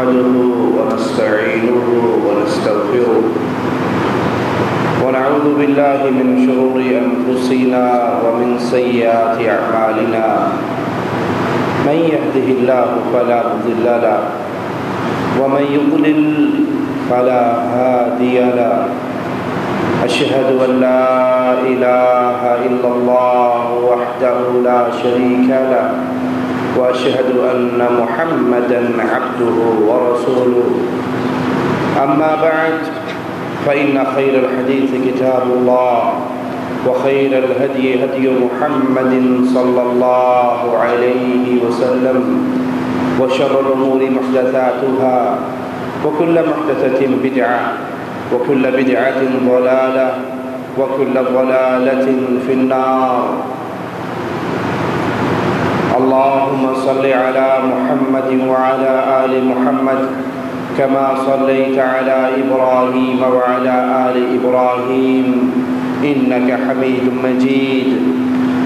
نحمده ونستعينه ونستغفره ونعوذ بالله من شرور أنفسنا ومن سيئات أعمالنا من يهده الله فلا مضل له ومن يضلل فلا هادي له أشهد أن لا إله إلا الله وحده لا شريك له وأشهد أن محمدًا عبده ورسوله أما بعد فإن خير الحديث كتاب الله وخير الهدي هدي محمد صلى الله عليه وسلم وشر الأمور محدثاتها وكل محدثة بدعة وكل بدعة ضلالة وكل ضلالة في النار اللهم صل على محمد وعلى آل محمد كما صليت على إبراهيم وعلى آل إبراهيم إنك حميد مجيد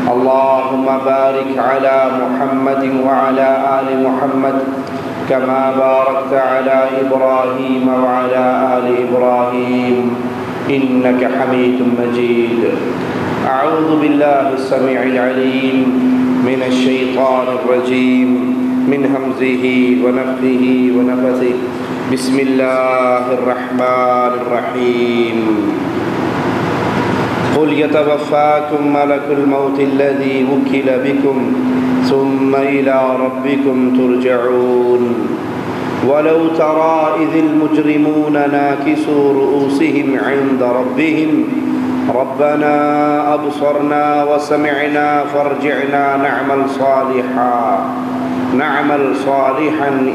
اللهم بارك على محمد وعلى آل محمد كما باركت على إبراهيم وعلى آل إبراهيم إنك حميد مجيد أعوذ بالله السميع العليم من الشيطان الرجيم من همزه ونفخه ونفثه بسم الله الرحمن الرحيم قل يتوفاكم ملك الموت الذي وكل بكم ثم إلى ربكم ترجعون ولو ترى إذ المجرمون ناكسوا رؤوسهم عند ربهم ربنا أبصرنا وسمعنا فارجعنا نعمل صالحا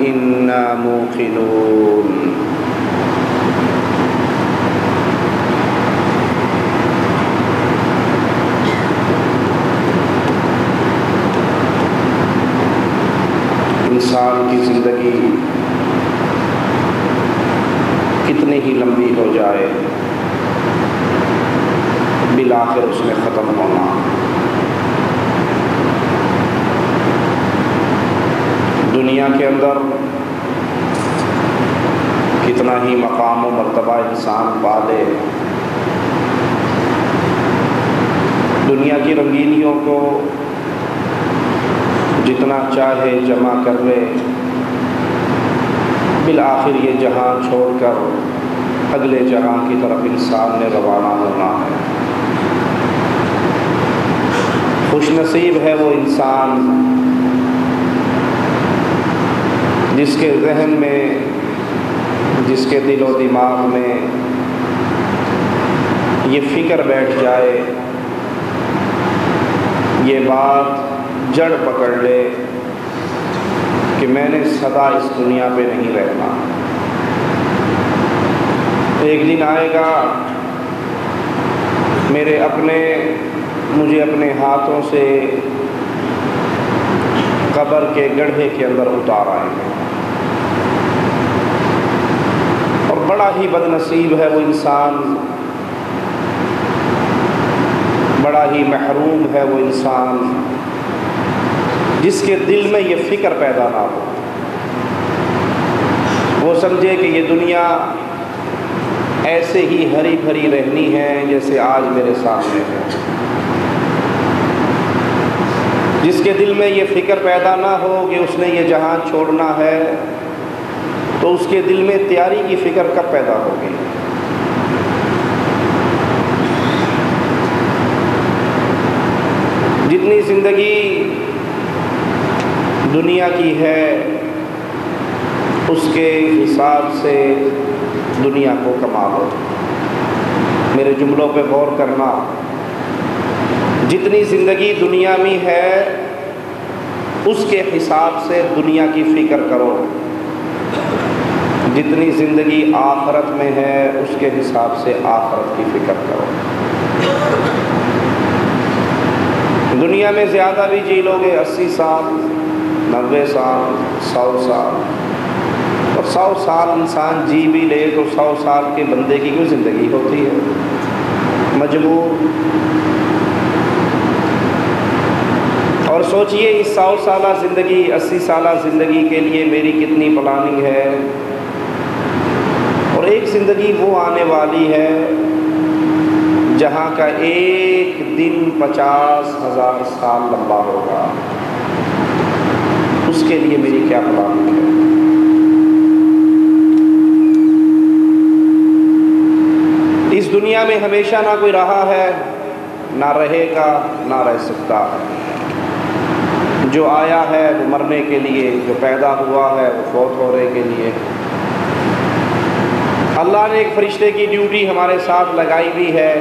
إنا موقنون انسان کی زندگی کتنی ہی لمبی ہو جائے بالآخر اس نے ختم ہونا دنیا کے اندر کتنا ہی مقام و مرتبہ انسان پا لے دنیا کی رنگینیوں کو جتنا چاہے جمع کر لے بالآخر یہ جہاں چھوڑ کر اگلے جہاں کی طرف انسان نے روانہ ہونا ہے خوش نصیب ہے وہ انسان جس کے ذہن میں جس کے دل و دماغ میں یہ فکر بیٹھ جائے یہ بات جڑ پکڑ لے کہ میں نے سدا اس دنیا پہ نہیں رہنا ایک دن آئے گا مجھے اپنے ہاتھوں سے قبر کے گڑھے کے اندر اتار آئیں گے اور بڑا ہی بد نصیب ہے وہ انسان بڑا ہی محروم ہے وہ انسان جس کے دل میں یہ فکر پیدا نہ ہو وہ سمجھے کہ یہ دنیا ایسے ہی ہری بھری رہنی ہے جیسے آج میرے سامنے ہے جس کے دل میں یہ فکر پیدا نہ ہو کہ اس نے یہ جہاں چھوڑنا ہے تو اس کے دل میں تیاری کی فکر کب پیدا ہوگی جتنی زندگی دنیا کی ہے اس کے حساب سے دنیا کو کما لو میرے جملوں پہ غور کرنا جتنی زندگی دنیا میں ہے اس کے حساب سے دنیا کی فکر کرو جتنی زندگی آخرت میں ہے اس کے حساب سے آخرت کی فکر کرو دنیا میں زیادہ بھی جی لو گے 80 سال 90 سال 100 سال اور 100 سال انسان جی بھی لے تو 100 سال کے بندے کی کوئی زندگی ہوتی ہے مجبور اور اور سوچئے اس 100 سالہ زندگی 80 سالہ زندگی کے لیے میری کتنی پلاننگ ہے، اور ایک زندگی وہ آنے والی ہے جہاں کا ایک دن 50,000 سال لمبا ہوگا، اس کے لیے میری کیا پلاننگ ہے۔ اس دنیا میں ہمیشہ نہ کوئی رہا ہے، نہ رہے گا، نہ رہ سکتا ہے۔ جو آیا ہے وہ مرنے کے لیے، جو پیدا ہوا ہے وہ فوت ہونے کے لیے۔ اللہ نے ایک فرشتے کی ڈیوٹی ہمارے ساتھ لگائی بھی ہے،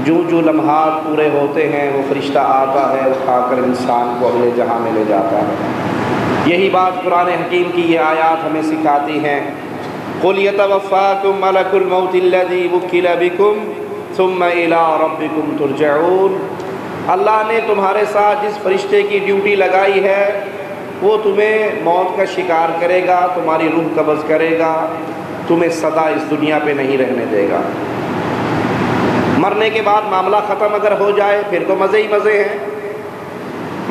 جو لمحات پورے ہوتے ہیں وہ فرشتہ آتا ہے، اٹھا کر انسان کو اگلے جہاں میں لے جاتا ہے۔ یہی بات قرآن حکیم کی یہ آیات ہمیں سکھاتی ہیں۔ قُلْ يَتَوَفَّاكُم مَلَكُ الْمَوْتِ الَّذِي وُكِّلَ بِكُمْ ثُمَّ إِلَىٰ رَبِّكُمْ تُرْجَعُونَ۔ اللہ نے تمہارے ساتھ جس فرشتے کی ڈیوٹی لگائی ہے وہ تمہیں موت کا شکار کرے گا، تمہاری روح قبض کرے گا، تمہیں سدا اس دنیا پہ نہیں رہنے دے گا۔ مرنے کے بعد معاملہ ختم اگر ہو جائے پھر تو مزے ہی مزے ہیں۔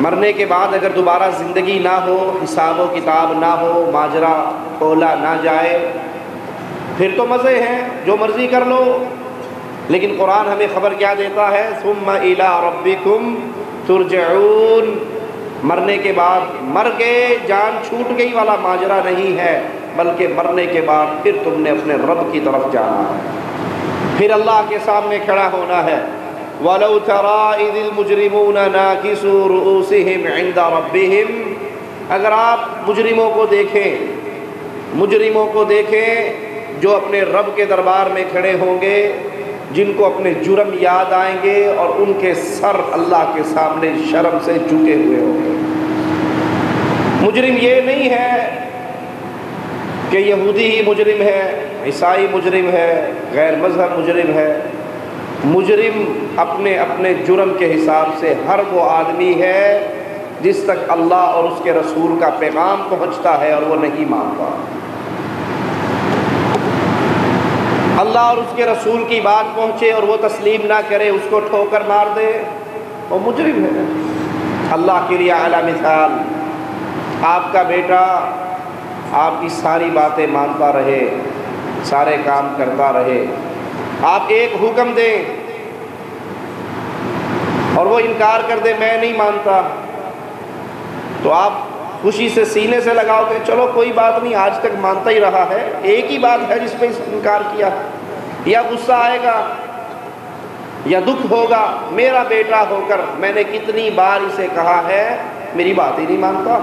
مرنے کے بعد اگر دوبارہ زندگی نہ ہو، حساب و کتاب نہ ہو، ماجرا کھولا نہ جائے، پھر تو مزے ہیں، جو مرضی کر لو۔ لیکن قرآن ہمیں خبر کیا دیتا ہے؟ ثم الی ربکم ترجعون۔ مرنے کے بعد مر گئے، جان چھوٹ گئی والا ماجرا نہیں ہے، بلکہ مرنے کے بعد پھر تم نے اپنے رب کی طرف جانا ہے، پھر اللہ کے سامنے کھڑا ہونا ہے۔ وَلَوْ تَرَىٰ إِذِ الْمُجْرِمُونَ نَاكِسُو رُؤُوسِهِمْ عِنْدَ رَبِّهِمْ۔ اگر آپ مجرموں کو دیکھیں جو اپنے رب کے دربار میں کھڑے ہوں گے، جن کو اپنے جرم یاد آئیں گے اور ان کے سر اللہ کے سامنے شرم سے جھکے ہوئے ہوں گے۔ مجرم یہ نہیں ہے کہ یہودی ہی مجرم ہے، عیسائی مجرم ہے، غیر مذہب مجرم ہے۔ مجرم اپنے اپنے جرم کے حساب سے ہر وہ آدمی ہے جس تک اللہ اور اس کے رسول کا پیغام پہنچتا ہے اور وہ نہیں مانتا۔ اللہ اور اس کے رسول کی بات پہنچے اور وہ تسلیم نہ کرے، اس کو ٹھوکر مار دے، وہ مجرم ہے۔ اللہ کے لیے اعلیٰ مثال، آپ کا بیٹا آپ کی ساری باتیں مانتا رہے، سارے کام کرتا رہے، آپ ایک حکم دیں اور وہ انکار کر دے میں نہیں مانتا، تو آپ خوشی سے سینے سے لگاؤ کہ چلو کوئی بات نہیں، آج تک مانتا ہی رہا ہے، ایک ہی بات ہے جس پہ اس نے انکار کیا، یا غصہ آئے گا یا دکھ ہوگا، میرا بیٹا ہو کر میں نے کتنی بار اسے کہا ہے، میری بات ہی نہیں مانتا۔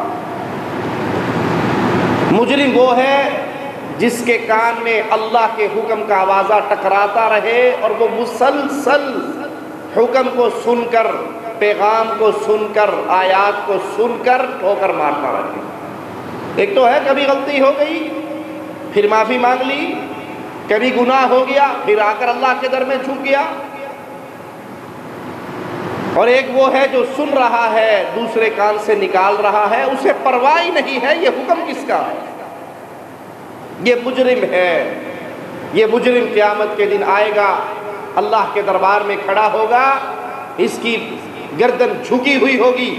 مجرم وہ ہے جس کے کان میں اللہ کے حکم کا آوازہ ٹکراتا رہے اور وہ مسلسل حکم کو سن کر، پیغام کو سن کر، آیات کو سن کر ٹھوکر مارتا رہے۔ ایک تو ہے کبھی غلطی ہو گئی پھر معافی مانگ لی، کبھی گناہ ہو گیا پھر آ کر اللہ کے در میں جھک گیا، اور ایک وہ ہے جو سن رہا ہے، دوسرے کان سے نکال رہا ہے، اسے پرواہ ہی نہیں ہے یہ حکم کس کا ہے۔ یہ مجرم ہے، یہ مجرم قیامت کے دن آئے گا، اللہ کے دربار میں کھڑا ہوگا، اس کی گردن جھکی ہوئی ہوگی،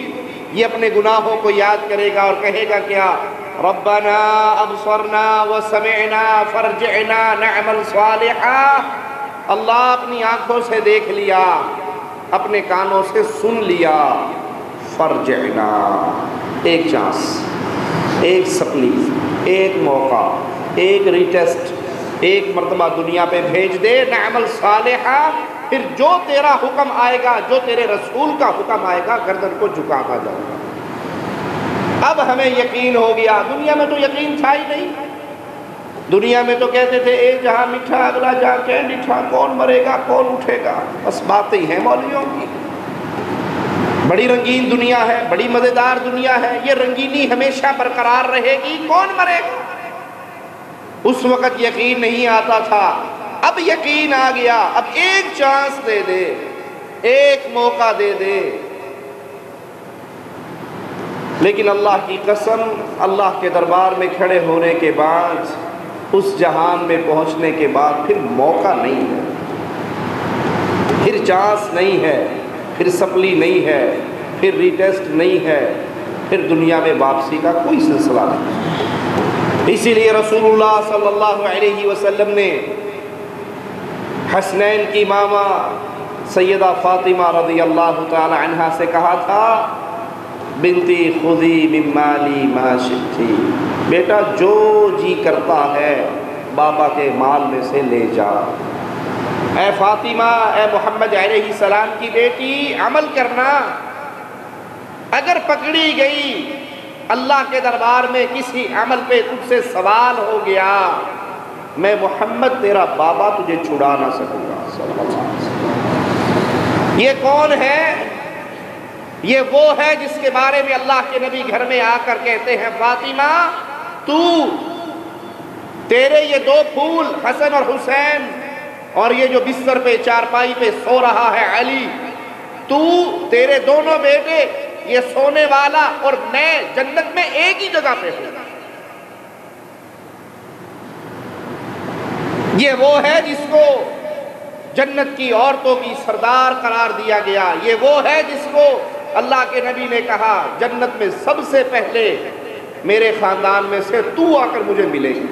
یہ اپنے گناہوں کو یاد کرے گا اور کہے گا کیا؟ ربنا ابصرنا وسمعنا فرجعنا نعمل صالحا۔ اللہ اپنی آنکھوں سے دیکھ لیا، اپنے کانوں سے سن لیا، فرجعنا، ایک چانس، ایک سپلی، ایک موقع، ایک ریٹیسٹ، ایک مرتبہ دنیا پہ بھیج دے، نعمل صالحا، پھر جو تیرا حکم آئے گا، جو تیرے رسول کا حکم آئے گا، گردن کو جھکاتا جاؤ گا۔ اب ہمیں یقین ہو گیا، دنیا میں تو یقین تھا ہی نہیں۔ دنیا میں تو کہتے تھے اے جہاں میٹھا اگلا جہاں کینڈیٹھا، کون مرے گا کون اٹھے گا، بس باتیں ہیں مولویوں کی۔ بڑی رنگین دنیا ہے، بڑی مزیدار دنیا ہے، یہ رنگینی ہمیشہ برقرار رہے گی، کون مرے گا؟ اس وقت یقین نہیں آتا تھا، اب یقین آ گیا، اب ایک چانس دے دے، ایک موقع دے دے۔ لیکن اللہ کی قسم، اللہ کے دربار میں کھڑے ہونے کے بعد، اس جہان میں پہنچنے کے بعد پھر موقع نہیں ہے، پھر چانس نہیں ہے، پھر سپلی نہیں ہے، پھر ریٹیسٹ نہیں ہے، پھر دنیا میں واپسی کا کوئی سلسلہ نہیں۔ اسی لیے رسول اللہ صلی اللہ علیہ وسلم نے حسنین کی ماما سیدہ فاطمہ رضی اللہ تعالی عنہا سے کہا تھا، بنتی خذی من مالی ما شئتی، بیٹا جو جی کرتا ہے بابا کے مال میں سے لے جا۔ اے فاطمہ، اے محمد علیہ السلام کی بیٹی، عمل کرنا، اگر پکڑی گئی اللہ کے دربار میں کسی عمل پہ تجھ سے سوال ہو گیا، میں محمد تیرا بابا تجھے چھڑا نہ سکوں گا صلی اللہ علیہ وسلم۔ یہ کون ہے؟ یہ وہ ہے جس کے بارے میں اللہ کے نبی گھر میں آ کر کہتے ہیں، فاطمہ تیرے یہ دو پھول حسن اور حسین، اور یہ جو بستر پہ چارپائی پہ سو رہا ہے علی، تیرے دونوں بیٹے یہ سونے والا اور میں جنت میں ایک ہی جگہ پہ ہوں۔ یہ وہ ہے جس کو جنت کی عورتوں کی سردار قرار دیا گیا، یہ وہ ہے جس کو اللہ کے نبی نے کہا جنت میں سب سے پہلے میرے خاندان میں سے تو آ کر مجھے ملے گی۔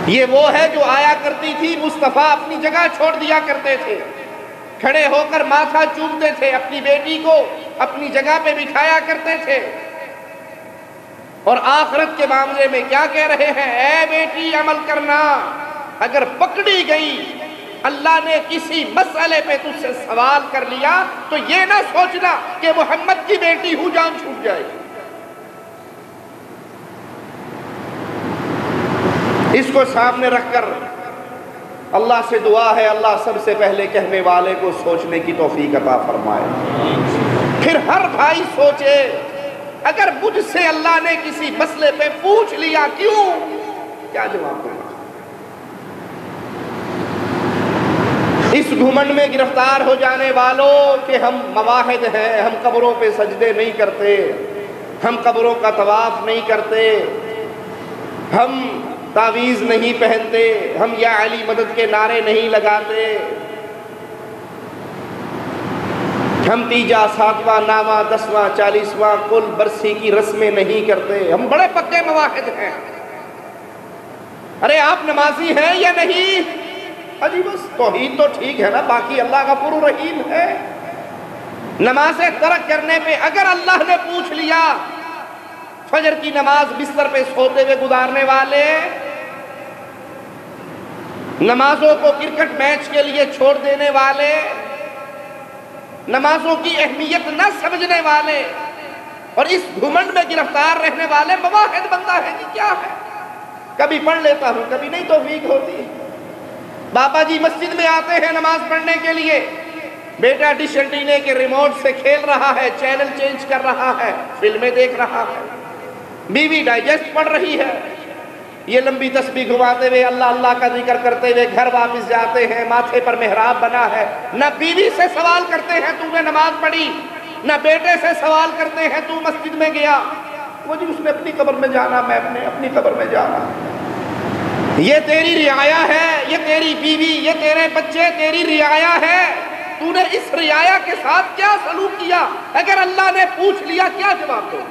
یہ وہ ہے جو آیا کرتی تھی، مصطفیٰ اپنی جگہ چھوڑ دیا کرتے تھے، کھڑے ہو کر ماتھا چومتے تھے، اپنی بیٹی کو اپنی جگہ پہ بٹھایا کرتے تھے، اور آخرت کے معاملے میں کیا کہہ رہے ہیں؟ اے بیٹی عمل کرنا، اگر پکڑی گئی اللہ نے کسی مسئلے پہ تجھ سے سوال کر لیا تو یہ نہ سوچنا کہ محمد کی بیٹی ہوں جان چھوٹ جائے گی۔ اس کو سامنے رکھ کر اللہ سے دعا ہے اللہ سب سے پہلے کہنے والے کو سوچنے کی توفیق عطا فرمائے۔ پھر ہر بھائی سوچے، اگر مجھ سے اللہ نے کسی مسئلے پہ پوچھ لیا کیوں، کیا جواب دوں؟ اس گھمنڈ میں گرفتار ہو جانے والوں کہ ہم مواحد ہیں، ہم قبروں پہ سجدے نہیں کرتے، ہم قبروں کا طواف نہیں کرتے، ہم تعویذ نہیں پہنتے، ہم یا علی مدد کے نعرے نہیں لگاتے، ہم تیجا ساتواں نامہ 10واں 40واں کل برسی کی رسمیں نہیں کرتے، ہم بڑے پکے مواحد ہیں۔ ارے آپ نمازی ہیں یا نہیں؟ جی بس توحید تو ٹھیک ہے نا، باقی اللہ غفور رحیم ہے۔ نمازیں ترک کرنے پہ اگر اللہ نے پوچھ لیا، فجر کی نماز بستر پہ سوتے ہوئے گزارنے والے، نمازوں کو کرکٹ میچ کے لیے چھوڑ دینے والے، نمازوں کی اہمیت نہ سمجھنے والے اور اس گھمنڈ میں گرفتار رہنے والے مواحد بندہ ہے کہ کیا ہے؟ کبھی پڑھ لیتا ہوں، کبھی نہیں توفیق ہوتی۔ بابا جی مسجد میں آتے ہیں نماز پڑھنے کے لیے، بیٹا ڈش اینٹینے کے ریموٹ سے کھیل رہا ہے، چینل چینج کر رہا ہے، فلمیں دیکھ رہا ہے، بیوی ڈائجسٹ پڑھ رہی ہے، یہ لمبی تسبیح گھماتے ہوئے اللہ اللہ کا ذکر کرتے ہوئے گھر واپس جاتے ہیں، ماتھے پر محراب بنا ہے، نہ بیوی سے سوال کرتے ہیں تو نے نماز پڑھی، نہ بیٹے سے سوال کرتے ہیں تو مسجد میں گیا، وہ جی اس نے اپنی قبر میں جانا، میں اپنی قبر میں جانا۔ یہ تیری رعایا ہے، یہ تیری بیوی، یہ تیرے بچے تیری رعایا ہے، تو نے اس رعایا کے ساتھ کیا سلوک کیا؟ اگر اللہ نے پوچھ لیا کیا جواب دو؟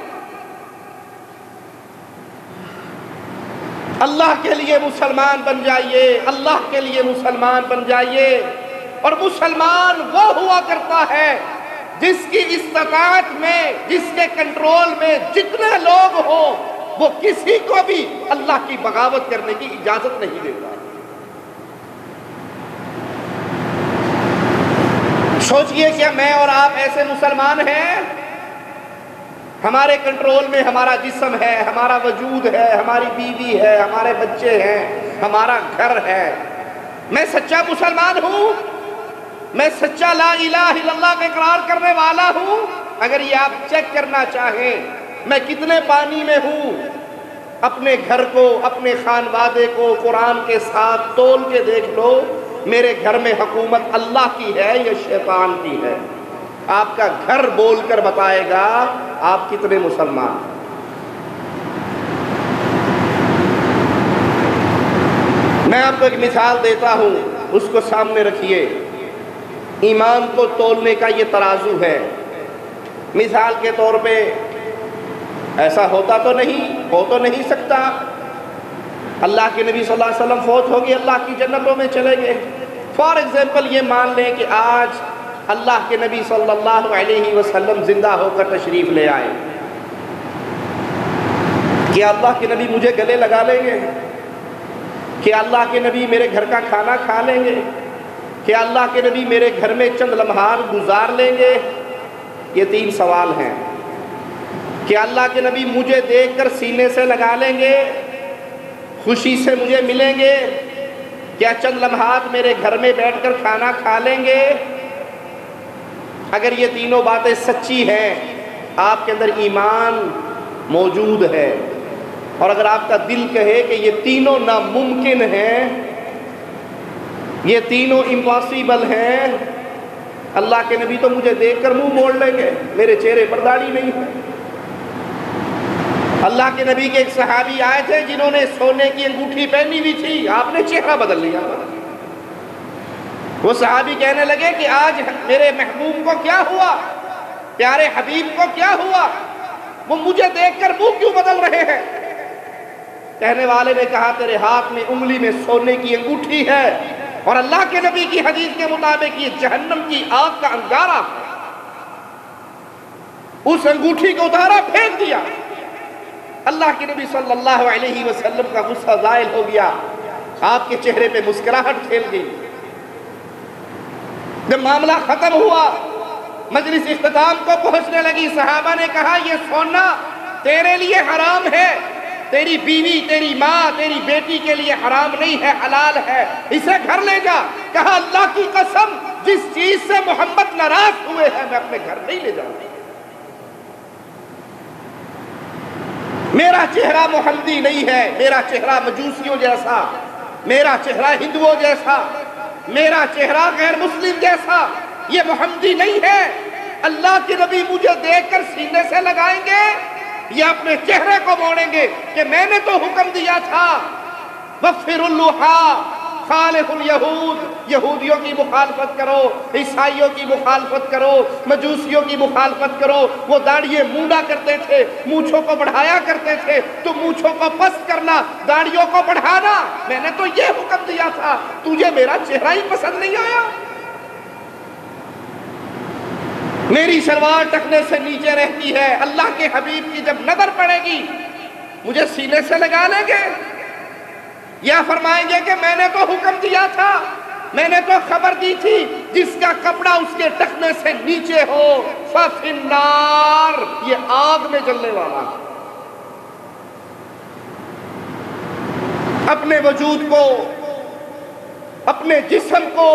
اللہ کے لیے مسلمان بن جائیے، اللہ کے لیے مسلمان بن جائیے، اور مسلمان وہ ہوا کرتا ہے جس کی استطاعت میں، جس کے کنٹرول میں جتنے لوگ ہوں وہ کسی کو بھی اللہ کی بغاوت کرنے کی اجازت نہیں دیتا۔ سوچئے کیا میں اور آپ ایسے مسلمان ہیں؟ ہمارے کنٹرول میں ہمارا جسم ہے، ہمارا وجود ہے، ہماری بیوی ہے، ہمارے بچے ہیں، ہمارا گھر ہے۔ میں سچا مسلمان ہوں، میں سچا لا الہ الا اللہ کا اقرار کرنے والا ہوں۔ اگر یہ آپ چیک کرنا چاہیں میں کتنے پانی میں ہوں، اپنے گھر کو، اپنے خانوادے کو قرآن کے ساتھ تول کے دیکھ لو، میرے گھر میں حکومت اللہ کی ہے یا شیطان کی ہے؟ آپ کا گھر بول کر بتائے گا آپ کتنے مسلمان۔ میں آپ کو ایک مثال دیتا ہوں، اس کو سامنے رکھیے۔ ایمان کو تولنے کا یہ ترازو ہے، مثال کے طور پہ ایسا ہوتا تو نہیں، ہو تو نہیں سکتا، اللہ کے نبی صلی اللہ علیہ وسلم فوت ہو گئے، اللہ کی جنتوں میں چلے گئے۔ فار ایگزامپل یہ مان لیں کہ آج اللہ کے نبی صلی اللہ علیہ وسلم زندہ ہو کر تشریف لے آئے، کیا اللہ کے نبی مجھے گلے لگا لیں گے؟ کیا اللہ کے نبی میرے گھر کا کھانا کھا لیں گے؟ کیا اللہ کے نبی میرے گھر میں چند لمحات گزار لیں گے؟ یہ 3 سوال ہیں۔ کیا اللہ کے نبی مجھے دیکھ کر سینے سے لگا لیں گے، خوشی سے مجھے ملیں گے؟ کیا چند لمحات میرے گھر میں بیٹھ کر کھانا کھا لیں گے؟ اگر یہ تینوں باتیں سچی ہیں، آپ کے اندر ایمان موجود ہے، اور اگر آپ کا دل کہے کہ یہ تینوں ناممکن ہیں، یہ تینوں امپاسبل ہیں، اللہ کے نبی تو مجھے دیکھ کر منہ موڑ لیں گے، میرے چہرے پر داڑھی نہیں ہے۔ اللہ کے نبی کے ایک صحابی آئے تھے جنہوں نے سونے کی انگوٹھی پہنی ہوئی تھی، آپ نے چہرہ بدل لیا۔ وہ صحابی کہنے لگے کہ آج میرے محبوب کو کیا ہوا، پیارے حبیب کو کیا ہوا، وہ مجھے دیکھ کر منہ کیوں بدل رہے ہیں؟ کہنے والے نے کہا تیرے ہاتھ میں انگلی میں سونے کی انگوٹھی ہے، اور اللہ کے نبی کی حدیث کے مطابق یہ جہنم کی آگ کا انگارہ ہے۔ اس انگوٹھی کو اتارا، پھینک دیا۔ اللہ کے نبی صلی اللہ علیہ وسلم کا غصہ زائل ہو گیا، آپ کے چہرے پہ مسکراہٹ کھیل گئی۔ جب معاملہ ختم ہوا، مجلس اختتام کو پہنچنے لگی، صحابہ نے کہا یہ سونا تیرے لیے حرام ہے، تیری بیوی، تیری ماں، تیری بیٹی کے لیے حرام نہیں ہے، حلال ہے، اسے گھر لے جا۔ کہا اللہ کی قسم، جس چیز سے محمد ناراض ہوئے ہیں میں اپنے گھر نہیں لے جاؤں گا۔ میرا چہرہ محمدی نہیں ہے، میرا چہرہ مجوسیوں جیسا، میرا چہرہ ہندوؤں جیسا، میرا چہرہ غیر مسلم جیسا، یہ محمدی نہیں ہے۔ اللہ کے نبی مجھے دیکھ کر سینے سے لگائیں گے یا اپنے چہرے کو موڑیں گے کہ میں نے تو حکم دیا تھا وَفِّرُ اللُّحَا خالف الیہود، یہودیوں کی مخالفت کرو، عیسائیوں کی مخالفت کرو، مجوسیوں کی مخالفت کرو۔ وہ داڑھییں مونڈا کرتے تھے، مونچھوں کو بڑھایا کرتے تھے، تو مونچھوں کو پست کرنا، داڑھیوں کو بڑھانا، میں نے تو یہ حکم دیا تھا، تجھے میرا چہرہ ہی پسند نہیں آیا؟ میری شلوار ٹخنے سے نیچے رہتی ہے، اللہ کے حبیب کی جب نظر پڑے گی مجھے سینے سے لگا لیں گے یا فرمائیں گے کہ میں نے تو حکم دیا تھا، میں نے تو خبر دی تھی، جس کا کپڑا اس کے ٹخنے سے نیچے ہو فَفِ النَّارِ، یہ آگ میں جلنے والا۔ اپنے وجود کو، اپنے جسم کو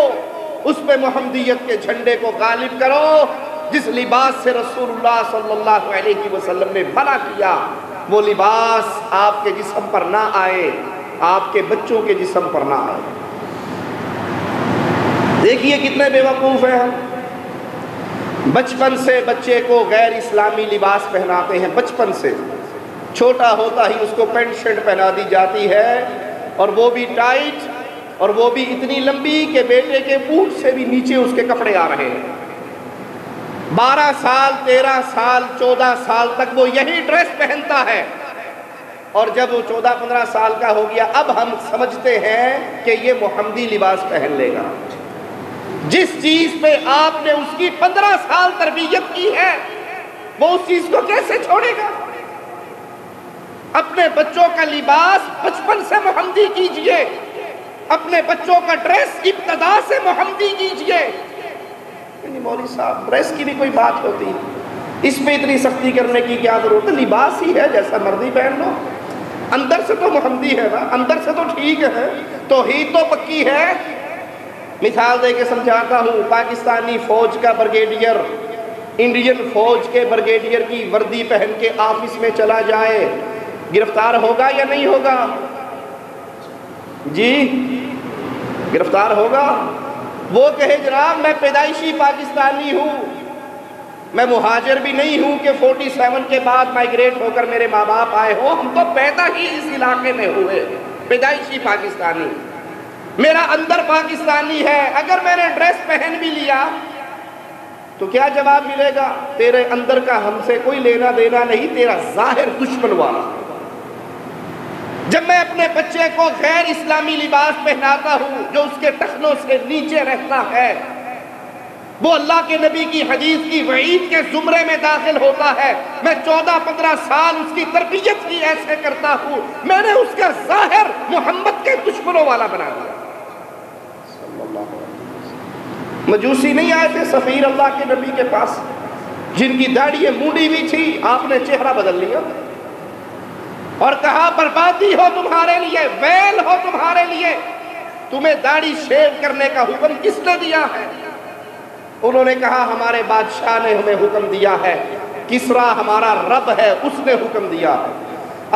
اس پہ محمدیت کے جھنڈے کو غالب کرو، جس لباس سے رسول اللہ صلی اللہ علیہ وسلم نے بھلا کیا، وہ لباس آپ کے جسم پر نہ آئے، آپ کے بچوں کے جسم پر نہ آئے۔ دیکھیے کتنے بے وقوف ہیں ہم، بچپن سے بچے کو غیر اسلامی لباس پہناتے ہیں، بچپن سے، چھوٹا ہوتا ہی اس کو پینٹ شرٹ پہنا دی جاتی ہے، اور وہ بھی ٹائٹ، اور وہ بھی اتنی لمبی کہ بیٹے کے پوٹ سے بھی نیچے اس کے کپڑے آ رہے ہیں۔ 12 سال، 13 سال، 14 سال تک وہ یہی ڈریس پہنتا ہے، اور جب وہ 14-15 سال کا ہو گیا اب ہم سمجھتے ہیں کہ یہ محمدی لباس پہن لے گا۔ جس چیز پہ آپ نے اس کی 15 سال تربیت کی ہے وہ اس چیز کو کیسے چھوڑے گا؟ اپنے بچوں کا لباس بچپن سے محمدی کیجئے، اپنے بچوں کا ڈریس ابتدا سے محمدی کیجئے۔ مولوی صاحب ڈریس کی بھی کوئی بات ہوتی، اس پہ اتنی سختی کرنے کی کیا ضرورت ہے؟ لباس ہی ہے، جیسا مرضی پہن لو، اندر سے تو محمدی ہے نا، اندر سے تو ٹھیک ہے، توحید تو پکی ہے۔ مثال دے کے سمجھاتا ہوں، پاکستانی فوج کا بریگیڈیئر انڈین فوج کے بریگیڈیئر کی وردی پہن کے آفس میں چلا جائے، گرفتار ہوگا یا نہیں ہوگا؟ جی گرفتار ہوگا۔ وہ کہے جناب میں پیدائشی پاکستانی ہوں، میں مہاجر بھی نہیں ہوں کہ 47 کے بعد مائگریٹ ہو کر میرے ماں باپ آئے ہوں، ہم تو پیدا ہی اس علاقے میں ہوئے، پیدائشی پاکستانی، میرا اندر پاکستانی ہے۔ اگر میں نے ڈریس پہن بھی لیا تو کیا جواب ملے گا؟ تیرے اندر کا ہم سے کوئی لینا دینا نہیں، تیرا ظاہر دشمن والا۔ جب میں اپنے بچے کو غیر اسلامی لباس پہناتا ہوں جو اس کے ٹخنوں سے نیچے رہتا ہے، وہ اللہ کے نبی کی حدیث کی وعید کے زمرے میں داخل ہوتا ہے۔ میں 14-15 سال اس کی تربیت ہی ایسے کرتا ہوں، میں نے اس کا ظاہر محمد کے دشمنوں والا بنا دیا۔ مجوسی نہیں آئے تھے سفیر اللہ کے نبی کے پاس، جن کی داڑھی مونڈی بھی تھی، آپ نے چہرہ بدل لیا اور کہا بربادی ہو تمہارے لیے، ویل ہو تمہارے لیے، تمہیں داڑھی شیو کرنے کا حکم کس نے دیا ہے؟ انہوں نے کہا ہمارے بادشاہ نے ہمیں حکم دیا ہے، کسرا ہمارا رب ہے، اس نے حکم دیا ہے۔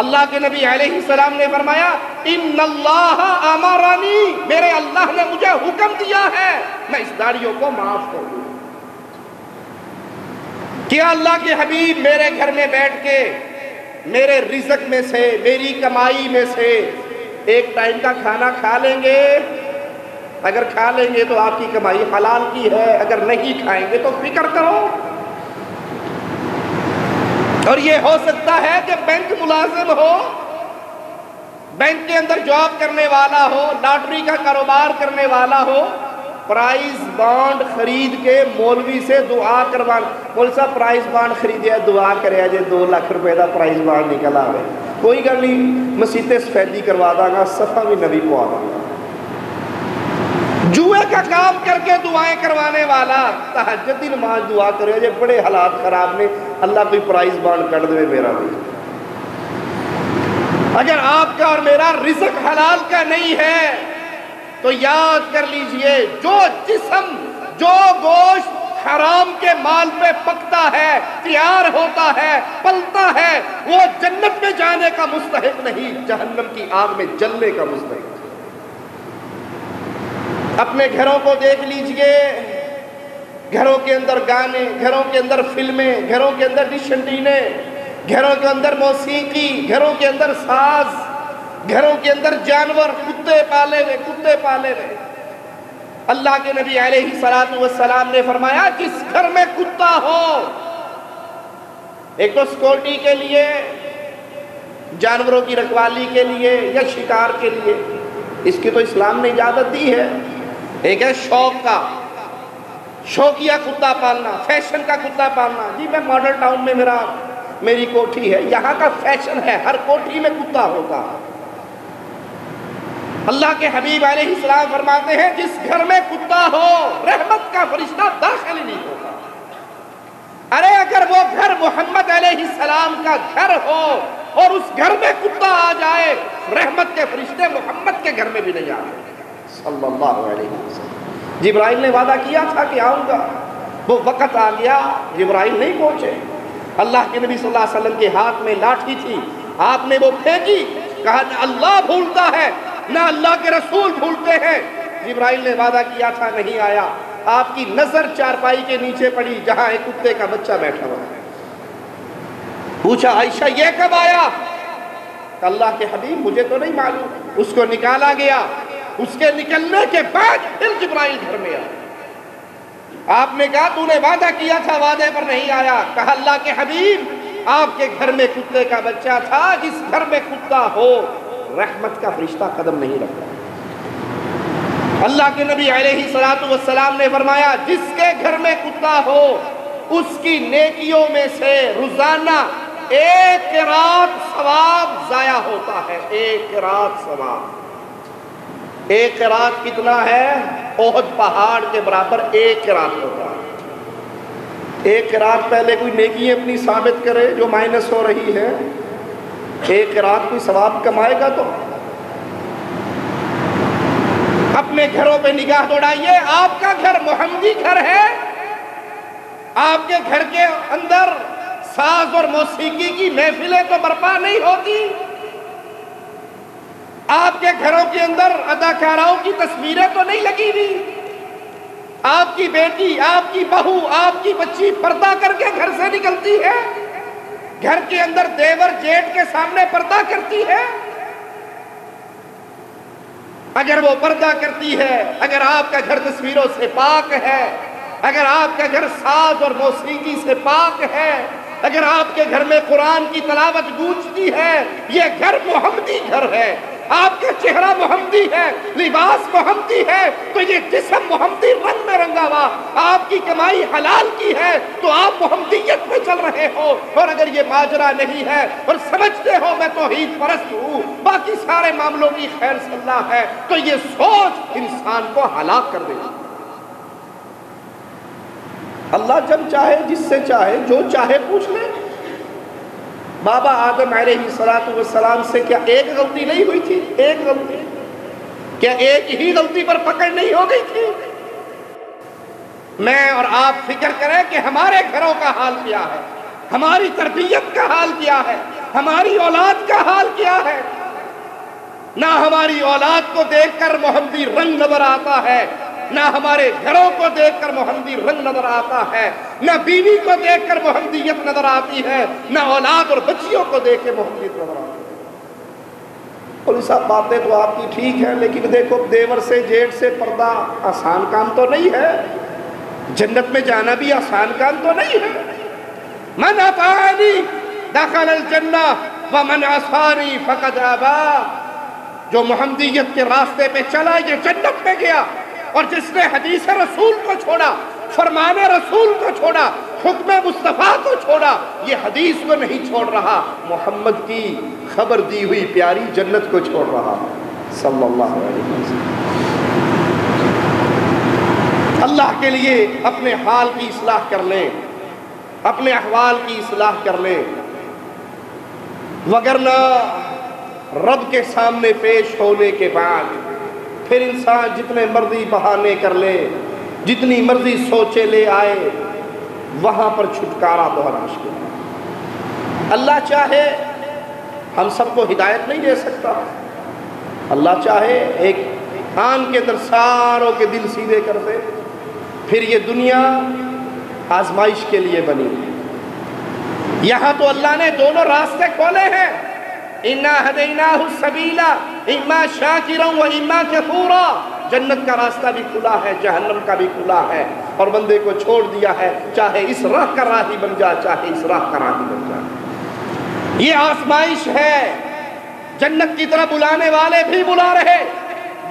اللہ کے نبی علیہ السلام نے فرمایا ان اللہ امرنی، میرے اللہ نے مجھے حکم دیا ہے میں اس داڑھیوں کو معاف کر دوں۔ کیا اللہ کے حبیب میرے گھر میں بیٹھ کے میرے رزق میں سے، میری کمائی میں سے ایک ٹائم کا کھانا کھا لیں گے؟ اگر کھا لیں گے تو آپ کی کمائی حلال کی ہے، اگر نہیں کھائیں گے تو فکر کرو۔ اور یہ ہو سکتا ہے کہ بینک ملازم ہو، بینک کے اندر جاب کرنے والا ہو، لاٹری کا کاروبار کرنے والا ہو، پرائز بانڈ خرید کے مولوی سے دعا کروانا، مول صاحب پرائز بانڈ خریدیا دعا کرے آجے 2 لاکھ روپے دا پرائز بانڈ نکل آوے، کوئی گل نہیں مسیطے سفیدی کروا دا گا، صفحہ بھی نبی پوا دا گا۔ جوئے کا کام کر کے دعائیں کروانے والا تہجد کی نماز دعا کرے جے بڑے حالات خراب نے، اللہ کوئی پرائز بانڈ کر دے میرا بھی۔ اگر آپ کا اور میرا رزق حلال کا نہیں ہے تو یاد کر لیجئے جو جسم، جو گوشت حرام کے مال پہ پکتا ہے، تیار ہوتا ہے، پلتا ہے، وہ جنت میں جانے کا مستحق نہیں، جہنم کی آگ میں جلنے کا مستحق۔ اپنے گھروں کو دیکھ لیجئے، گھروں کے اندر گانے، گھروں کے اندر فلمیں، گھروں کے اندر ڈش انٹینے، گھروں کے اندر موسیقی، گھروں کے اندر ساز، گھروں کے اندر جانور، کتے پالے ہوئے۔ اللہ کے نبی علیہ السلام نے فرمایا جس گھر میں کتا ہو، ایک تو سیکورٹی کے لیے، جانوروں کی رکھوالی کے لیے یا شکار کے لیے، اس کی تو اسلام نے اجازت دی ہے۔ ایک ہے شوق کا، شوقیہ کتا پالنا، فیشن کا کتا پالنا، جی میں ماڈل ٹاؤن میں میری کوٹھی ہے، یہاں کا فیشن ہے، ہر کوٹھی میں کتا ہوتا۔ اللہ کے حبیب علیہ السلام فرماتے ہیں جس گھر میں کتا ہو رحمت کا فرشتہ داخل ہی نہیں ہوتا۔ ارے اگر وہ گھر محمد علیہ السلام کا گھر ہو اور اس گھر میں کتا آ جائے، رحمت کے فرشتے محمد کے گھر میں بھی نہیں آتے صلی اللہ علیہ وسلم۔ جبرائیل نے وعدہ کیا تھا کہ آؤں گا، وہ وقت آ گیا، جبرائیل نہیں پہنچے۔ اللہ کے نبی صلی اللہ علیہ وسلم کے ہاتھ میں لاٹھی تھی، آپ نے وہ پھینکی، کہا نہ اللہ بھولتا ہے نہ اللہ کے رسول بھولتے ہیں۔ جبرائیل نے وعدہ کیا تھا، نہیں آیا۔ آپ کی نظر چارپائی کے نیچے پڑی جہاں ایک کتے کا بچہ بیٹھا ہوا ہے۔ پوچھا عائشہ یہ کب آیا؟ اللہ کے حبیب مجھے تو نہیں معلوم۔ اس کو نکالا گیا، اس کے نکلنے کے بعد پھر جبرائیل گھر میں آیا۔ آپ نے کہا تو نے وعدہ کیا تھا، وعدے پر نہیں آیا۔ کہا اللہ کے حبیب آپ کے گھر میں کتے کا بچہ تھا، جس گھر میں کتا ہو رحمت کا فرشتہ قدم نہیں رکھتا۔ اللہ کے نبی علیہ السلام نے فرمایا جس کے گھر میں کتا ہو اس کی نیکیوں میں سے روزانہ 1 قرات ثواب ضائع ہوتا ہے۔ 1 قرات ثواب، 1 قرات کتنا ہے؟ احد پہاڑ کے برابر 1 قرات ہوتا ہے۔ 1 قرات پہلے کوئی نیکی اپنی ثابت کرے جو مائنس ہو رہی ہے، 1 قرات کوئی ثواب کمائے گا تو؟ اپنے گھروں پہ نگاہ دوڑائیے، آپ کا گھر محمدی گھر ہے، آپ کے گھر کے اندر ساز اور موسیقی کی محفلیں تو برپا نہیں ہوتی، آپ کے گھروں کے اندر اداکاراؤں کی تصویریں تو نہیں لگی ہوئی، آپ کی بیٹی، آپ کی بہو، آپ کی بچی پردہ کر کے گھر سے نکلتی ہے، گھر کے اندر دیور جیٹ کے سامنے پردہ کرتی ہے۔ اگر وہ پردہ کرتی ہے، اگر آپ کا گھر تصویروں سے پاک ہے، اگر آپ کا گھر ساز اور موسیقی سے پاک ہے، اگر آپ کے گھر میں قرآن کی تلاوت گونجتی ہے، یہ گھر محمدی گھر ہے، آپ کا چہرہ محمدی ہے، لباس محمدی ہے، تو یہ جسم محمدی رنگ میں رنگا ہوا، آپ کی کمائی حلال کی ہے تو آپ محمدیت میں چل رہے ہو۔ اور اگر یہ ماجرا نہیں ہے اور سمجھتے ہو میں توحید پرست ہوں، باقی سارے معاملوں کی خیر سے اللہ ہے، تو یہ سوچ انسان کو ہلاک کر دے گی۔ اللہ جب چاہے جس سے چاہے جو چاہے پوچھ لے۔ بابا آدم علیہ السلام سے کیا ایک غلطی نہیں ہوئی تھی؟ ایک غلطی، کیا ایک ہی غلطی پر پکڑ نہیں ہو گئی تھی؟ میں اور آپ فکر کریں کہ ہمارے گھروں کا حال کیا ہے، ہماری تربیت کا حال کیا ہے، ہماری اولاد کا حال کیا ہے۔ نہ ہماری اولاد کو دیکھ کر محمدی رنگ نظر آتا ہے، نہ ہمارے گھروں کو دیکھ کر محمدی رنگ نظر آتا ہے، نہ بیوی کو دیکھ کر محمدیت نظر آتی ہے، نہ اولاد اور بچیوں کو دیکھ کے محمدیت نظر آتی ہے۔ اور یہ سب باتیں تو آپ کی ٹھیک ہیں، لیکن دیکھو دیور سے جیٹ سے پردہ آسان کام تو نہیں ہے، جنت میں جانا بھی آسان کام تو نہیں ہے۔ من اطاعنی دخل الجنہ ومن عصانی فقد ابا، جو محمدیت کے راستے پہ چلا یہ جنت میں گیا، اور جس نے حدیث رسول کو چھوڑا، فرمان رسول کو چھوڑا، حکم مصطفیٰ کو چھوڑا، یہ حدیث کو نہیں چھوڑ رہا، محمد کی خبر دی ہوئی پیاری جنت کو چھوڑ رہا صلی اللہ علیہ وسلم۔ اللہ کے لیے اپنے حال کی اصلاح کر لیں، اپنے احوال کی اصلاح کر لیں، وگرنہ رب کے سامنے پیش ہونے کے بعد پھر انسان جتنے مرضی بہانے کر لے، جتنی مرضی سوچے لے آئے، وہاں پر چھٹکارا بہت مشکل ہے۔ اللہ چاہے ہم سب کو ہدایت نہیں دے سکتا، اللہ چاہے ایک آن کے اندر ساروں کے دل سیدھے کر دے، پھر یہ دنیا آزمائش کے لیے بنی ہے۔ یہاں تو اللہ نے دونوں راستے کھولے ہیں، اِنَّا هَدَيْنَاهُ السَّبِيلَ اِمَّا شَاكِرًا وَإِمَّا كَفُورًا، جنت کا راستہ بھی کھلا ہے، جہنم کا بھی کھلا ہے، اور بندے کو چھوڑ دیا ہے، چاہے اس راہ کا راہی بن جا، چاہے اس راہ کا راہی بن جا۔ یہ آزمائش ہے، جنت کی طرف بلانے والے بھی بلا رہے،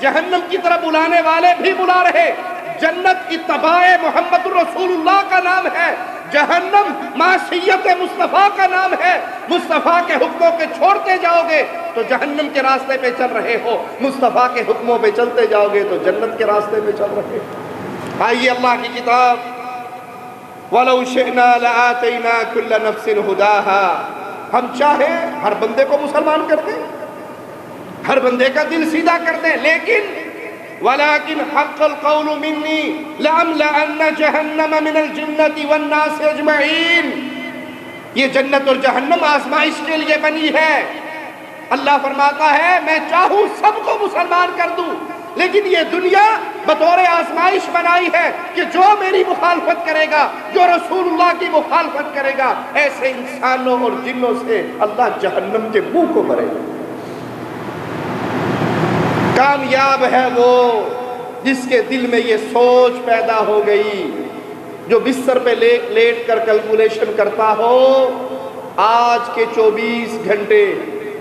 جہنم کی طرف بلانے والے بھی بلا رہے۔ جنت اتباع محمد الرسول اللہ کا نام ہے، جہنم معصیت مصطفیٰ کا نام ہے۔ مصطفیٰ کے حکموں کے چھوڑتے جاؤ گے تو جہنم کے راستے پہ چل رہے ہو، مصطفیٰ کے حکموں پہ چلتے جاؤ گے تو جنت کے راستے پہ چل رہے ہو۔ آئیے اللہ کی کتاب وَلَوْ شِئْنَا لَآتَيْنَا كُلَّ نَفْسٍ هُدَاهَا، ہم چاہیں ہر بندے کو مسلمان کر دیں، ہر بندے کا دل سیدھا کر دیں، لیکن وَلَكِنْ حَقَّ الْقَوْلُ مِنِّي لَأَمْلَأَنَّ جَهَنَّمَ مِنَ الْجِنَّةِ وَالنَّاسِ أَجْمَعِينَ، یہ جنت اور جہنم آزمائش کے لیے بنی ہے۔ اللہ فرماتا ہے میں چاہوں سب کو مسلمان کر دوں، لیکن یہ دنیا بطور آزمائش بنائی ہے کہ جو میری مخالفت کرے گا، جو رسول اللہ کی مخالفت کرے گا، ایسے انسانوں اور جنوں سے اللہ جہنم کے منہ کو بھرے گا۔ کامیاب ہے وہ جس کے دل میں یہ سوچ پیدا ہو گئی، جو بستر پہ لیٹ کر کیلکولیشن کرتا ہو آج کے 24 گھنٹے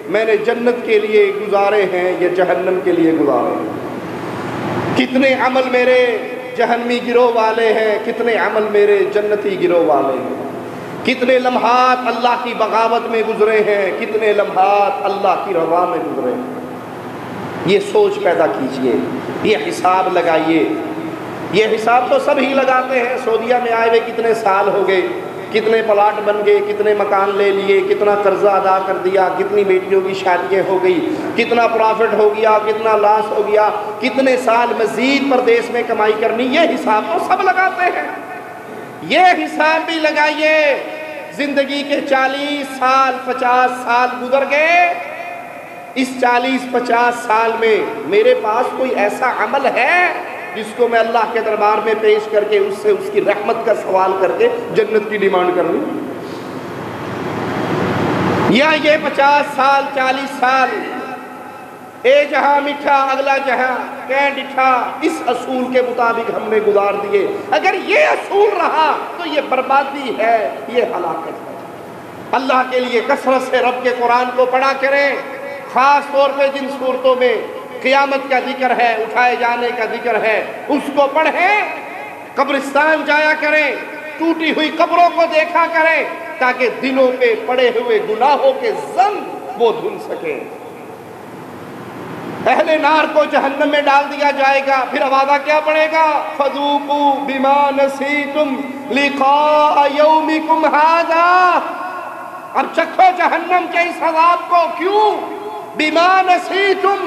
میں نے جنت کے لیے گزارے ہیں یا جہنم کے لیے گزارے ہیں، کتنے عمل میرے جہنمی گروہ والے ہیں، کتنے عمل میرے جنتی گروہ والے ہیں، کتنے لمحات اللہ کی بغاوت میں گزرے ہیں، کتنے لمحات اللہ کی رضا میں گزرے ہیں۔ یہ سوچ پیدا کیجئے، یہ حساب لگائیے۔ یہ حساب تو سب ہی لگاتے ہیں، سعودیہ میں آئے ہوئے کتنے سال ہو گئے، کتنے پلاٹ بن گئے، کتنے مکان لے لیے، کتنا قرضہ ادا کر دیا، کتنی بیٹیوں کی شادیاں ہو گئی، کتنا پرافٹ ہو گیا، کتنا لاس ہو گیا، کتنے سال مزید پردیس میں کمائی کرنی، یہ حساب تو سب لگاتے ہیں۔ یہ حساب بھی لگائیے، زندگی کے 40 سال 50 سال گزر گئے، اس 40-50 سال میں میرے پاس کوئی ایسا عمل ہے جس کو میں اللہ کے دربار میں پیش کر کے اس سے اس کی رحمت کا سوال کر کے جنت کی ڈیمانڈ کر لوں؟ یا یہ 50 سال 40 سال اے جہاں میٹھا اگلا جہاں کہ ڈٹھا، اس اصول کے مطابق ہم نے گزار دیے۔ اگر یہ اصول رہا تو یہ بربادی ہے، یہ ہلاکت ہے۔ اللہ کے لیے کثرت سے رب کے قرآن کو پڑھا کریں، خاص طور پہ جن صورتوں میں قیامت کا ذکر ہے، اٹھائے جانے کا ذکر ہے، اس کو پڑھیں۔ قبرستان جایا کریں، ٹوٹی ہوئی قبروں کو دیکھا کریں، تاکہ دلوں پہ پڑے ہوئے گناہوں کے زنگ وہ دھل سکیں۔ اہل نار کو جہنم میں ڈال دیا جائے گا، پھر وعدہ کیا پڑے گا؟ فَذُوقُوا بِمَا نَسِيتُمْ لِقَاءَ يَوْمِكُمْ هَذَا، اب چکھو جہنم کے اس عذاب کو۔ کیوں؟ بِمَا نَسِيتُمْ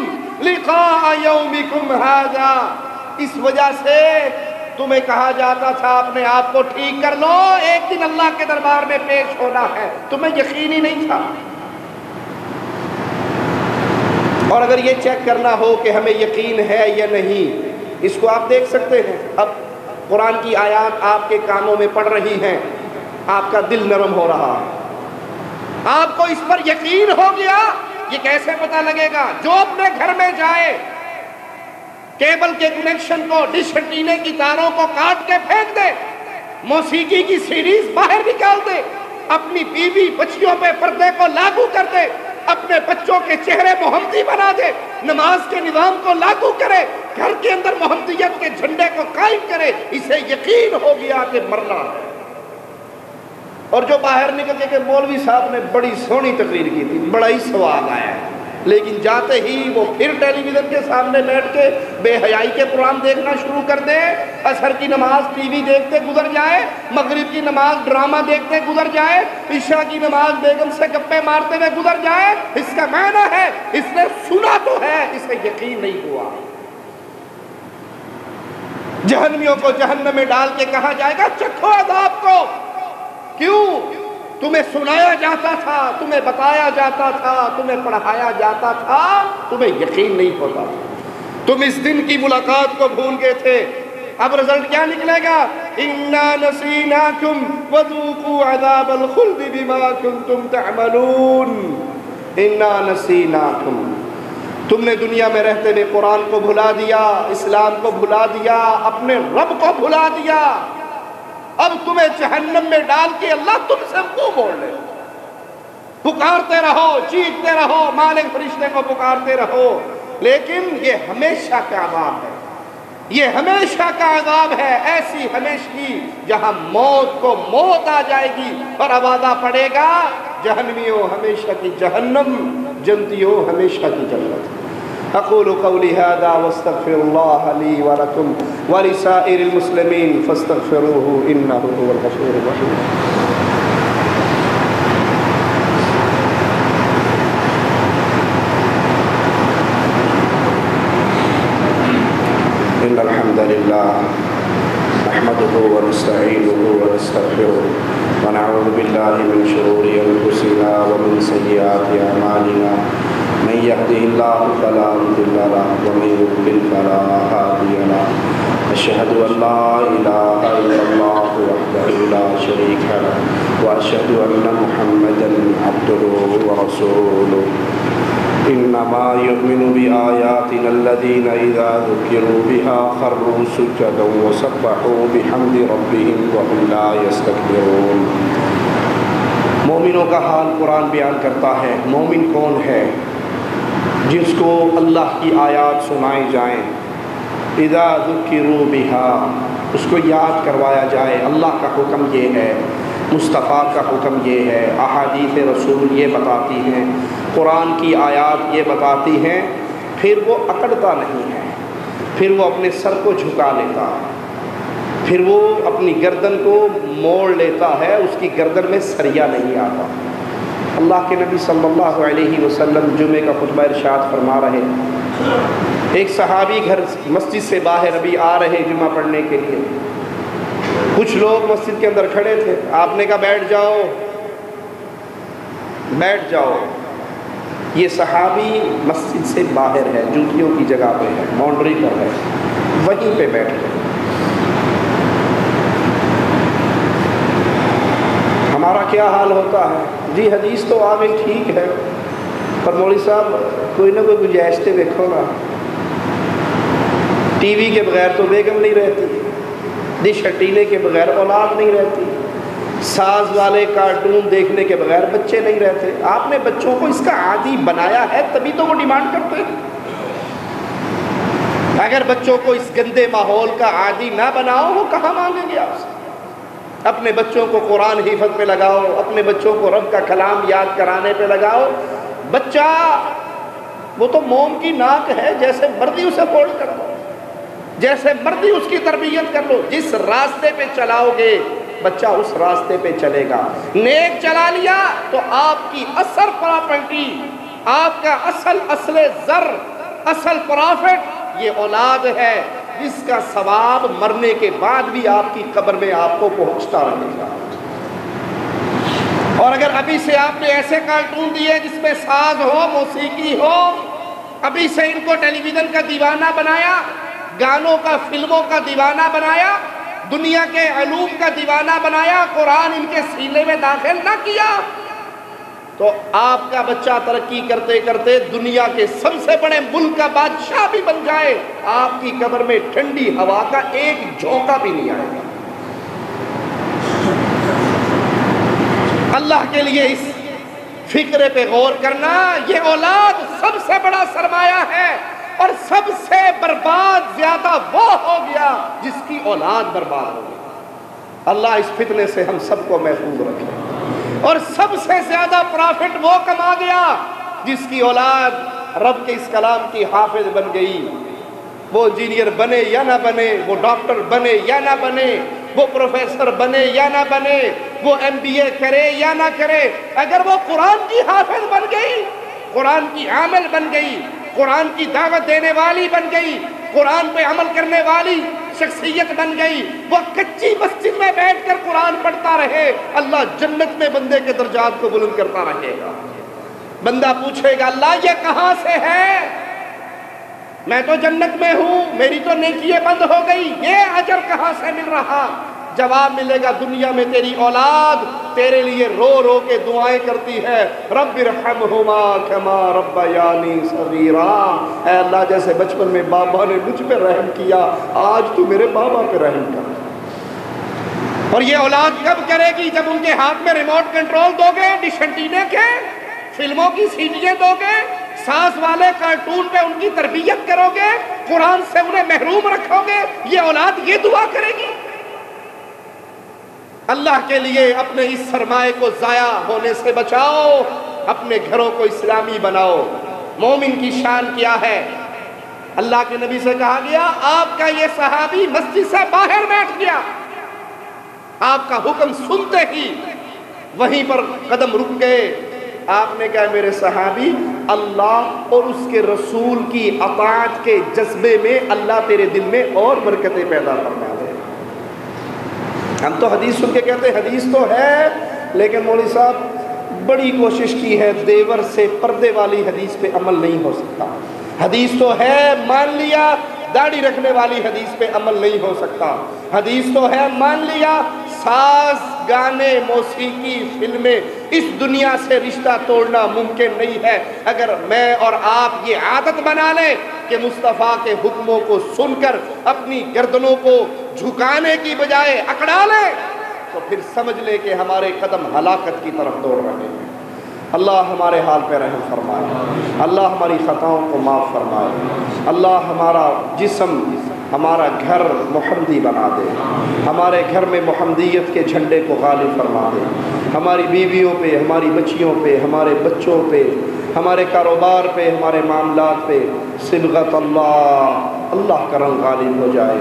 لِقَاءَ يَوْمِكُمْ هَذَا، اس وجہ سے تمہیں کہا جاتا تھا اپنے آپ کو ٹھیک کر لو، ایک دن اللہ کے دربار میں پیش ہونا ہے، تمہیں یقین ہی نہیں تھا۔ اور اگر یہ چیک کرنا ہو کہ ہمیں یقین ہے یا نہیں، اس کو آپ دیکھ سکتے ہیں۔ اب قرآن کی آیات آپ کے کانوں میں پڑ رہی ہیں، آپ کا دل نرم ہو رہا ہے، آپ کو اس پر یقین ہو گیا۔ یہ کیسے پتہ لگے گا؟ جو اپنے گھر میں جائے، کیبل کے کنیکشن کو، ڈش انٹینے کی تاروں کو کاٹ کے پھینک دے، موسیقی کی سیریز باہر نکال دے، اپنی بیوی بچیوں پہ پردے کو لاگو کر دے، اپنے بچوں کے چہرے محمدی بنا دے، نماز کے نظام کو لاگو کرے، گھر کے اندر محمدیت کے جھنڈے کو قائم کرے، اسے یقین ہو گیا کہ مرنا ہے۔ اور جو باہر نکل کے کہ مولوی صاحب نے بڑی سونی تقریر کی تھی، بڑا ہی ثواب آیا ہے، لیکن جاتے ہی وہ پھر ٹیلی ویژن کے سامنے بیٹھ کے بے حیائی کے پروگرام دیکھنا شروع کر دے، عصر کی نماز ٹی وی دیکھتے گزر جائے، مغرب کی نماز ڈرامہ دیکھتے گزر جائے، عشاء کی نماز بیگم سے گپے مارتے ہوئے گزر جائے، اس کا معنی ہے اس نے سنا تو ہے، اسے یقین نہیں ہوا۔ جہنمیوں کو جہنم میں ڈال کے کہا جائے گا چکھو عذاب کو۔ کیوں؟ تمہیں سنایا جاتا تھا، تمہیں بتایا جاتا تھا، تمہیں پڑھایا جاتا تھا، تمہیں یقین نہیں ہوتا تھا، تم اس دن کی ملاقات کو بھول گئے تھے۔ اب رزلٹ کیا نکلے گا؟ اِنَّا نَسِينَاكُمْ وَذُوقُوا عَذَابَ الْخُلْدِ بِمَا كُنْتُمْ تَعْمَلُونَ۔ اِنَّا نَسِينَاكُمْ، تم نے دنیا میں رہتے ہوئے قرآن کو بھلا دیا، اسلام کو بھلا دیا، اپنے رب کو بھلا دیا، اب تمہیں جہنم میں ڈال کے اللہ تم سے منہ موڑ لے۔ پکارتے رہو، چیختے رہو، مالک فرشتے کو پکارتے رہو، لیکن یہ ہمیشہ کا عذاب ہے، یہ ہمیشہ کا عذاب ہے، ایسی ہمیشگی جہاں موت کو موت آ جائے گی اور آوازہ پڑے گا جہنمیوں ہمیشہ کی جہنم، جنتیوں ہمیشہ کی جنت۔ اقول قولی هذا واستغفر الله لي ولكم ولسائر المسلمين فاستغفروه انه هو الغفور الرحيم۔ ان الحمد لله نحمده ونستعينه ونستغفره ونعوذ بالله من شرور انفسنا ومن سيئات اعمالنا، من يهده الله فلا مضل له ومن يضلل فلا هادي له، أشهد أن لا إله إلا الله وحده لا شريك له وأشهد أن محمدا عبده ورسوله۔ إنما يؤمن بآياتنا الذين إذا ذكروا بها خروا سجدا وسبحوا بحمد ربهم وهم لا يستكبرون۔ مومنوں کا حال قرآن بیان کرتا ہے۔ مومن کون ہے؟ جس کو اللہ کی آیات سنائی جائیں، اذا ذکروا بہا، اس کو یاد کروایا جائے۔ اللہ کا حکم یہ ہے، مصطفیٰ کا حکم یہ ہے، احادیث رسول یہ بتاتی ہیں، قرآن کی آیات یہ بتاتی ہیں، پھر وہ اکڑتا نہیں ہے، پھر وہ اپنے سر کو جھکا لیتا ہے، پھر وہ اپنی گردن کو موڑ لیتا ہے، اس کی گردن میں سریا نہیں آتا۔ اللہ کے نبی صلی اللہ علیہ وسلم جمعے کا خطبہ ارشاد فرما رہے، ایک صحابی گھر مسجد سے باہر ابھی آ رہے جمعہ پڑھنے کے لیے، کچھ لوگ مسجد کے اندر کھڑے تھے، آپ نے کہا بیٹھ جاؤ بیٹھ جاؤ۔ یہ صحابی مسجد سے باہر ہے، جوتیوں کی جگہ پہ ہے، باؤنڈری پر ہے، وہیں پہ بیٹھ گئے۔ ہمارا کیا حال ہوتا ہے؟ جی حدیث تو آ گئی ٹھیک ہے، پر مولوی صاحب کوئی نہ کوئی گنجائش تے دیکھو نا، ٹی وی کے بغیر تو بیگم نہیں رہتی، ڈش ہٹینے کے بغیر اولاد نہیں رہتی، ساز والے کارٹون دیکھنے کے بغیر بچے نہیں رہتے۔ آپ نے بچوں کو اس کا عادی بنایا ہے تبھی تو وہ ڈیمانڈ کرتے ہیں۔ اگر بچوں کو اس گندے ماحول کا عادی نہ بناؤ وہ کہاں مانگیں گے آپ سے؟ اپنے بچوں کو قرآن حفظ پہ لگاؤ، اپنے بچوں کو رب کا کلام یاد کرانے پہ لگاؤ۔ بچہ وہ تو موم کی ناک ہے، جیسے مرضی اسے فولڈ کر دو، جیسے مرضی اس کی تربیت کر لو، جس راستے پہ چلاؤ گے بچہ اس راستے پہ چلے گا۔ نیک چلا لیا تو آپ کی اصل پراپرٹی، آپ کا اصل زر، اصل پرافٹ یہ اولاد ہے، جس کا ثواب مرنے کے بعد بھی آپ کی قبر میں آپ کو پہنچتا رہے گا۔ اور اگر ابھی سے آپ نے ایسے کارٹون دیے جس میں ساز ہو، موسیقی ہو، ابھی سے ان کو ٹیلی ویژن کا دیوانہ بنایا، گانوں کا، فلموں کا دیوانہ بنایا، دنیا کے علوم کا دیوانہ بنایا، قرآن ان کے سینے میں داخل نہ کیا، تو آپ کا بچہ ترقی کرتے کرتے دنیا کے سب سے بڑے ملک کا بادشاہ بھی بن جائے، آپ کی قبر میں ٹھنڈی ہوا کا ایک جھونکا بھی نہیں آئے گا۔ اللہ کے لیے اس فکر پہ غور کرنا، یہ اولاد سب سے بڑا سرمایہ ہے، اور سب سے برباد زیادہ وہ ہو گیا جس کی اولاد برباد ہو گئی۔ اللہ اس فتنے سے ہم سب کو محفوظ رکھے۔ اور سب سے زیادہ پرافٹ وہ کما گیا جس کی اولاد رب کے اس کلام کی حافظ بن گئی۔ وہ انجینئر بنے یا نہ بنے، وہ ڈاکٹر بنے یا نہ بنے، وہ پروفیسر بنے یا نہ بنے، وہ MBA کرے یا نہ کرے، اگر وہ قرآن کی حافظ بن گئی، قرآن کی عامل بن گئی، قرآن کی دعوت دینے والی بن گئی، قرآن پہ عمل کرنے والی شخصیت بن گئی، وہ کچی مسجد میں بیٹھ کر قرآن پڑھتا رہے، اللہ جنت میں بندے کے درجات کو بلند کرتا رہے گا۔ بندہ پوچھے گا اللہ یہ کہاں سے ہے؟ میں تو جنت میں ہوں، میری تو نیکییں بند ہو گئی، یہ اجر کہاں سے مل رہا؟ جواب ملے گا دنیا میں تیری اولاد تیرے لیے رو رو کے دعائیں کرتی ہے، رب ارحمہما کما ربیانی صغیرا، اے اللہ جیسے بچپن میں بابا نے مجھ پہ رحم کیا، آج تو میرے بابا پہ رحم کر۔ اور یہ اولاد کب کرے گی؟ جب ان کے ہاتھ میں ریموٹ کنٹرول دو گے، ڈش انٹینے کے، فلموں کی سیڈیاں دو گے، ساز والے کارٹون پہ ان کی تربیت کرو گے، قرآن سے انہیں محروم رکھو گے، یہ اولاد یہ دعا کرے گی۔ اللہ کے لیے اپنے اس سرمائے کو ضائع ہونے سے بچاؤ، اپنے گھروں کو اسلامی بناؤ۔ مومن کی شان کیا ہے؟ اللہ کے نبی سے کہا گیا آپ کا یہ صحابی مسجد سے باہر بیٹھ گیا، آپ کا حکم سنتے ہی وہیں پر قدم رک گئے، آپ نے کہا میرے صحابی اللہ اور اس کے رسول کی اطاعت کے جذبے میں اللہ تیرے دل میں اور برکتیں پیدا فرما دے۔ ہم تو حدیث سن کے کہتے ہیں حدیث تو ہے، لیکن مولوی صاحب بڑی کوشش کی ہے، دیور سے پردے والی حدیث پہ عمل نہیں ہو سکتا۔ حدیث تو ہے، مان لیا، داڑھی رکھنے والی حدیث پہ عمل نہیں ہو سکتا۔ حدیث تو ہے، مان لیا، ساز، گانے، موسیقی، فلمیں، اس دنیا سے رشتہ توڑنا ممکن نہیں ہے۔ اگر میں اور آپ یہ عادت بنا لیں کہ مصطفیٰ کے حکموں کو سن کر اپنی گردنوں کو جھکانے کی بجائے اکڑا لیں، تو پھر سمجھ لیں کہ ہمارے قدم ہلاکت کی طرف دوڑ رہے ہیں۔ اللہ ہمارے حال پہ رحم فرمائے، اللہ ہماری خطاؤں کو معاف فرمائے، اللہ ہمارا جسم، ہمارا گھر محمدی بنا دے، ہمارے گھر میں محمدیت کے جھنڈے کو غالب فرما دے، ہماری بیویوں پہ، ہماری بچیوں پہ، ہمارے بچوں پہ، ہمارے کاروبار پہ، ہمارے معاملات پہ صبغت اللہ کا رنگ غالب ہو جائے،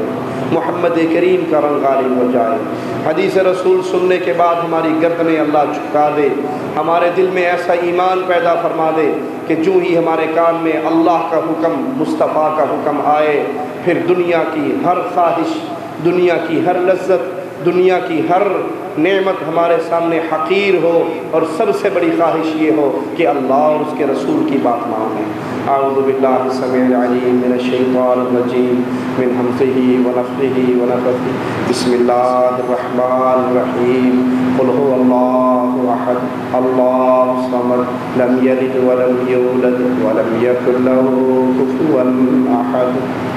محمد کریم کا رنگ غالب ہو جائے۔ حدیث رسول سننے کے بعد ہماری گردنیں اللہ جھکا دے، ہمارے دل میں ایسا ایمان پیدا فرما دے کہ جو ہی ہمارے کان میں اللہ کا حکم، مصطفیٰ کا حکم آئے، پھر دنیا کی ہر خواہش، دنیا کی ہر لذت، دنیا کی ہر نعمت ہمارے سامنے حقیر ہو اور سب سے بڑی خواہش یہ ہو کہ اللہ اور اس کے رسول کی بات مانیں۔ اعوذ باللہ السمیع العلیم من الشیطان الرجیم من ہمزہ ونفخہ ونفثہ، بسم اللہ الرحمن الرحیم، قل هو اللہ احد اللہ الصمد لم یلد ولم یولد ولم یکن له کفوا احد۔